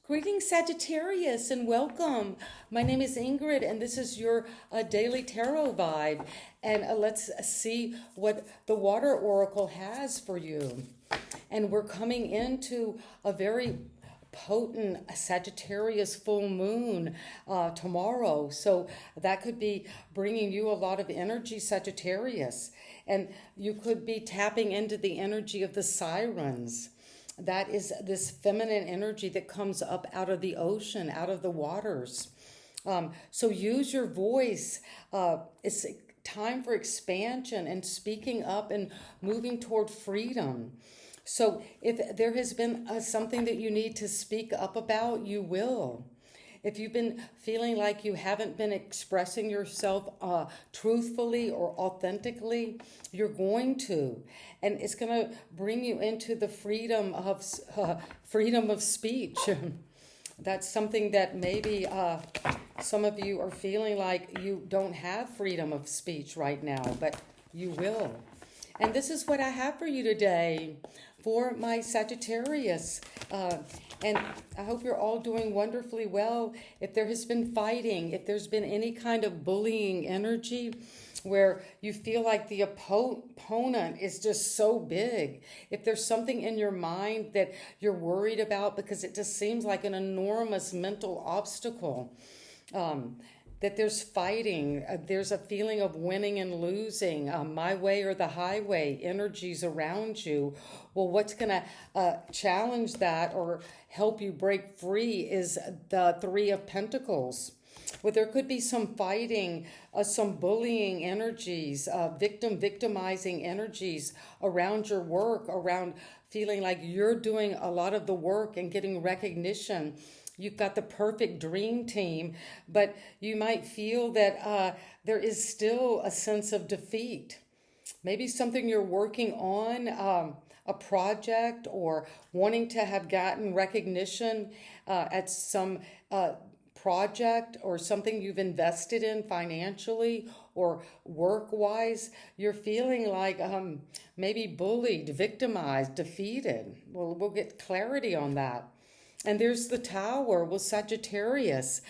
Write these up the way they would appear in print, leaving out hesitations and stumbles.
Greetings, Sagittarius, and welcome. My name is Ingrid, and this is your daily tarot vibe. And let's see what the Water Oracle has for you. And we're coming into a very potent Sagittarius full moon tomorrow. So that could be bringing you a lot of energy, Sagittarius. And you could be tapping into the energy of the sirens. That is this feminine energy that comes up out of the ocean, out of the waters. So use your voice. It's time for expansion and speaking up and moving toward freedom. So if there has been something that you need to speak up about, you will. If you've been feeling like you haven't been expressing yourself truthfully or authentically, you're going to, and it's going to bring you into the freedom of speech. That's something that maybe some of you are feeling like you don't have freedom of speech right now, but you will. And this is what I have for you today for my Sagittarius. And I hope you're all doing wonderfully well. If there has been fighting, if there's been any kind of bullying energy where you feel like the opponent is just so big, if there's something in your mind that you're worried about because it just seems like an enormous mental obstacle, that there's fighting, there's a feeling of winning and losing, my way or the highway, energies around you. Well, what's going to challenge that or help you break free is the Three of Pentacles. Well, there could be some fighting, some bullying energies, victimizing energies around your work, around feeling like you're doing a lot of the work and getting recognition. You've got the perfect dream team, but you might feel that there is still a sense of defeat. Maybe something you're working on, a project, or wanting to have gotten recognition at some project or something you've invested in financially or work-wise. You're feeling like maybe bullied, victimized, defeated. Well, we'll get clarity on that. And there's the Tower with Sagittarius.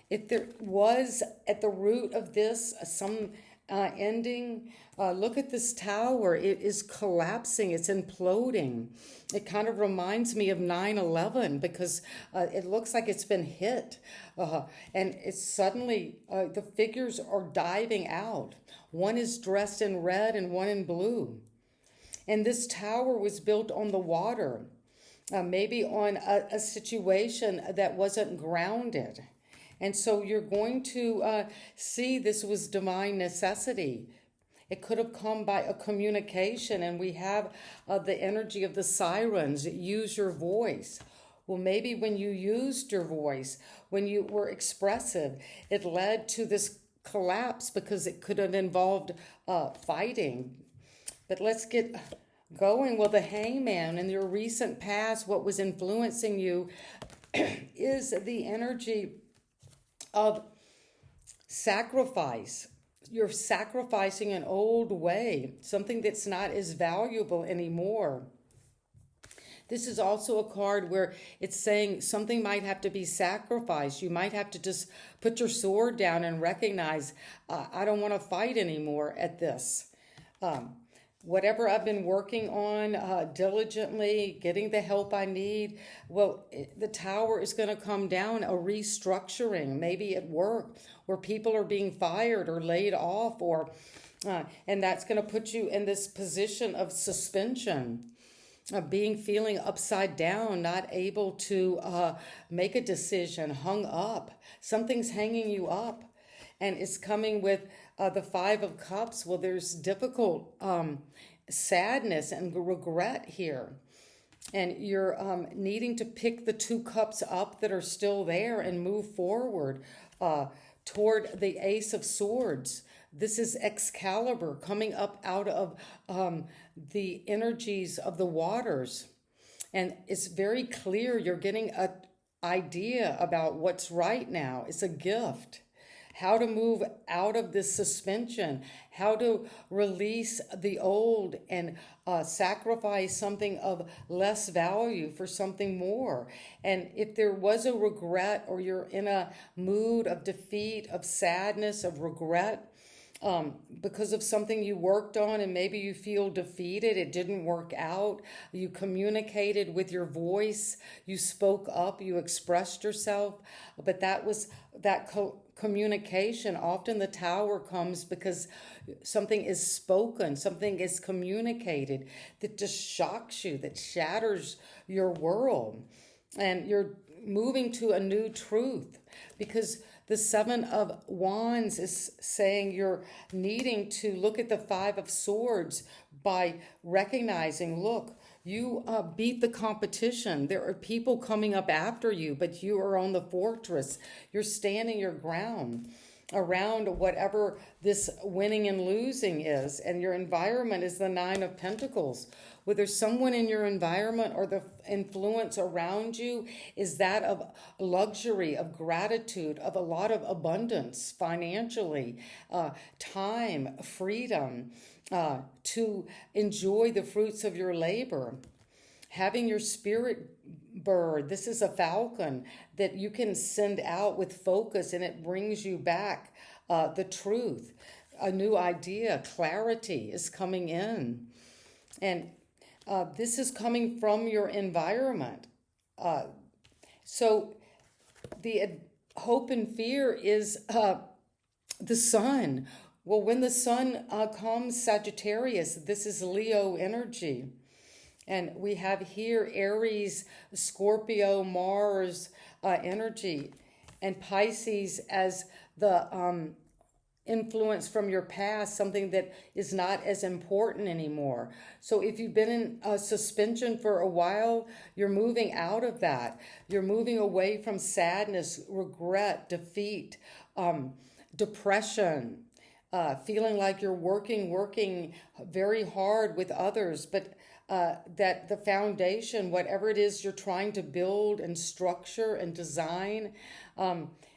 If there was at the root of this some ending, look at this tower. It is collapsing. It's imploding. It kind of reminds me of 9/11 because it looks like it's been hit. And it's suddenly, the figures are diving out. One is dressed in red and one in blue. And this tower was built on the water. Maybe on a situation that wasn't grounded. And so you're going to see this was divine necessity. It could have come by a communication, and we have the energy of the sirens. Use your voice. Well, maybe when you used your voice, when you were expressive, it led to this collapse because it could have involved fighting. But let's get going. Well, the Hangman, in your recent past, what was influencing you is the energy of sacrifice. You're sacrificing an old way, something that's not as valuable anymore. This is also a card where it's saying something might have to be sacrificed. You might have to just put your sword down and recognize, I don't want to fight anymore at this. Whatever I've been working on diligently, getting the help I need, well, the tower is going to come down, a restructuring, maybe at work where people are being fired or laid off, or and that's going to put you in this position of suspension, of feeling upside down, not able to make a decision, hung up. Something's hanging you up, and it's coming with the Five of Cups. Well, there's difficult sadness and regret here. And you're needing to pick the two cups up that are still there and move forward toward the Ace of Swords. This is Excalibur coming up out of the energies of the waters. And it's very clear you're getting an idea about what's right now. It's a gift. how to move out of this suspension, how to release the old and sacrifice something of less value for something more. And if there was a regret, or you're in a mood of defeat, of sadness, of regret, because of something you worked on and maybe you feel defeated, it didn't work out, you communicated with your voice, you spoke up, you expressed yourself, but that was that communication. Often the tower comes because something is spoken, something is communicated that just shocks you, that shatters your world, and you're moving to a new truth, because the Seven of Wands is saying you're needing to look at the Five of Swords by recognizing, look, you beat the competition. There are people coming up after you, but you are on the fortress. You're standing your ground around whatever this winning and losing is. And your environment is the Nine of Pentacles. Whether someone in your environment or the influence around you is that of luxury, of gratitude, of a lot of abundance financially, time, freedom, to enjoy the fruits of your labor. Having your spirit bird, this is a falcon that you can send out with focus, and it brings you back the truth. A new idea, clarity is coming in. And this is coming from your environment. So the hope and fear is the sun. Well, when the sun comes, Sagittarius, this is Leo energy. And we have here Aries, Scorpio, Mars energy, and Pisces as the influence from your past, something that is not as important anymore. So if you've been in a suspension for a while, you're moving out of that. You're moving away from sadness, regret, defeat, depression, feeling like you're working very hard with others, but that the foundation, whatever it is you're trying to build and structure and design,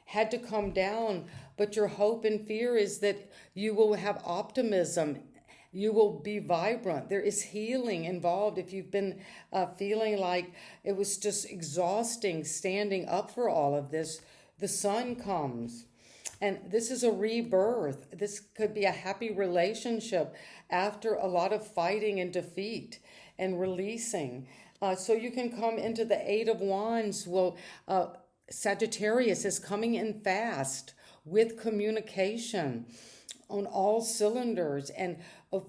had to come down. But your hope and fear is that you will have optimism. You will be vibrant. There is healing involved. If you've been feeling like it was just exhausting standing up for all of this, the sun comes. And this is a rebirth. This could be a happy relationship after a lot of fighting and defeat and releasing. So you can come into the Eight of Wands. Well, Sagittarius is coming in fast with communication on all cylinders, and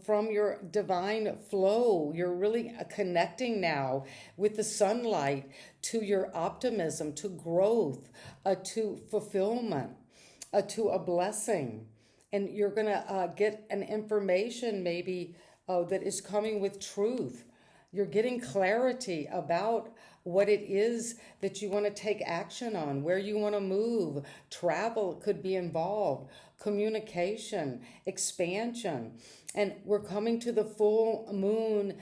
from your divine flow, you're really connecting now with the sunlight to your optimism, to growth, to fulfillment, to a blessing. And you're going to get an information maybe that is coming with truth. You're getting clarity about what it is that you want to take action on, where you want to move. Travel could be involved, communication, expansion. And we're coming to the full moon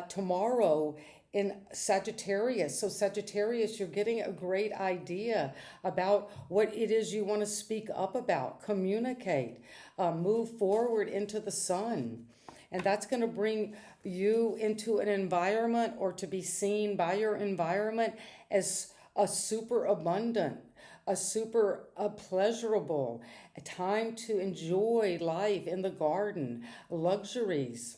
tomorrow in Sagittarius. So Sagittarius, you're getting a great idea about what it is you want to speak up about, communicate, move forward into the sun. And that's going to bring you into an environment, or to be seen by your environment as a super abundant, a super pleasurable, a time to enjoy life in the garden, luxuries.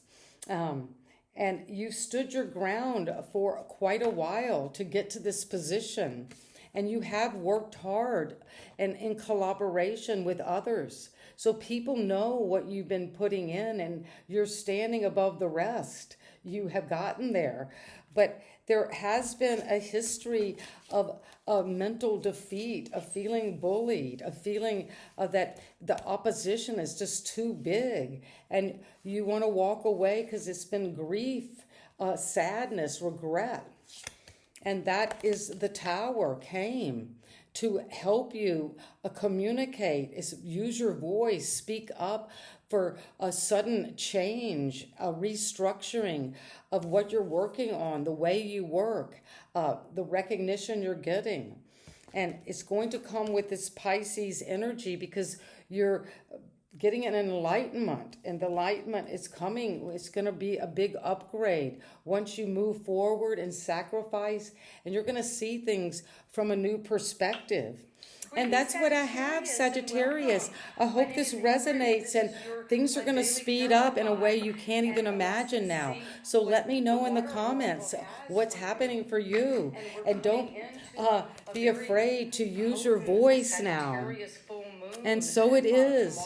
And you stood your ground for quite a while to get to this position. And you have worked hard and in collaboration with others. So people know what you've been putting in, and you're standing above the rest. You have gotten there. But there has been a history of mental defeat, of feeling bullied, of feeling that the opposition is just too big. And you want to walk away because it's been grief, sadness, regret. And that is the Tower came to help you communicate, is use your voice, speak up for a sudden change, a restructuring of what you're working on, the way you work, the recognition you're getting. And it's going to come with this Pisces energy because you're getting an enlightenment, and the enlightenment is coming. It's going to be a big upgrade once you move forward and sacrifice, and you're going to see things from a new perspective. And that's what I have, Sagittarius. I hope this resonates, and things are going to speed up in a way you can't even imagine now. So let me know in the comments what's happening for you. And don't be afraid to use your voice now. And so it is.